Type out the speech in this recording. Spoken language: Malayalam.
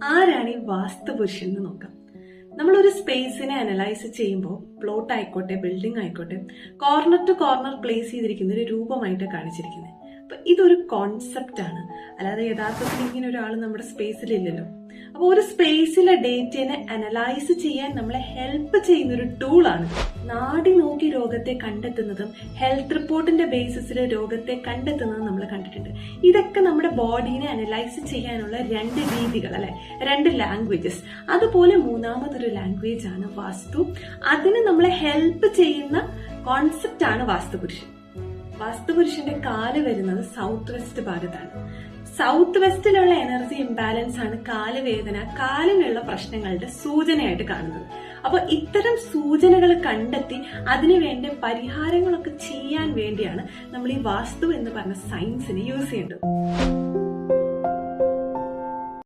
ആരാണ് ഈ വാസ്തുപുരുഷൻ എന്ന് നോക്കാം. നമ്മളൊരു സ്പേസിനെ അനലൈസ് ചെയ്യുമ്പോൾ പ്ലോട്ട് ആയിക്കോട്ടെ, ബിൽഡിംഗ് ആയിക്കോട്ടെ, കോർണർ ടു കോർണർ പ്ലേസ് ചെയ്തിരിക്കുന്ന ഒരു രൂപമായിട്ട് കാണിച്ചിരിക്കുന്നത്. അപ്പൊ ഇതൊരു കോൺസെപ്റ്റ് ആണ്, അല്ലാതെ യഥാർത്ഥത്തിൽ ഇങ്ങനെ ഒരാൾ നമ്മുടെ സ്പേസിലില്ലല്ലോ. അപ്പൊ ഒരു സ്പേസിലെ ഡേറ്റയെ അനലൈസ് ചെയ്യാൻ നമ്മളെ ഹെൽപ്പ് ചെയ്യുന്ന ഒരു ടൂളാണ്. നാടി നോക്കി രോഗത്തെ കണ്ടെത്തുന്നതും ഹെൽത്ത് റിപ്പോർട്ടിന്റെ ബേസിസിൽ രോഗത്തെ കണ്ടെത്തുന്നതും നമ്മൾ കണ്ടിട്ടുണ്ട്. ഇതൊക്കെ നമ്മുടെ ബോഡീനെ അനലൈസ് ചെയ്യാനുള്ള രണ്ട് രീതികൾ, അല്ലെ, രണ്ട് ലാംഗ്വേജസ്. അതുപോലെ മൂന്നാമതൊരു ലാംഗ്വേജ് ആണ് വാസ്തു. അതിന് നമ്മളെ ഹെൽപ്പ് ചെയ്യുന്ന കോൺസെപ്റ്റ് ആണ് വാസ്തുപുരുഷൻ. വാസ്തുപുരുഷന്റെ കാല് വരുന്നത് സൗത്ത് വെസ്റ്റ് ഭാഗത്താണ്. സൗത്ത് വെസ്റ്റിലുള്ള എനർജി ഇംബാലൻസ് ആണ് കാലുവേദന, കാലിനുള്ള പ്രശ്നങ്ങളുടെ സൂചനയായിട്ട് കാണുന്നത്. അപ്പൊ ഇത്തരം സൂചനകൾ കണ്ടെത്തി അതിനു വേണ്ട പരിഹാരങ്ങളൊക്കെ ചെയ്യാൻ വേണ്ടിയാണ് നമ്മൾ ഈ വാസ്തു എന്ന് പറഞ്ഞ സയൻസിനെ യൂസ് ചെയ്യേണ്ടത്.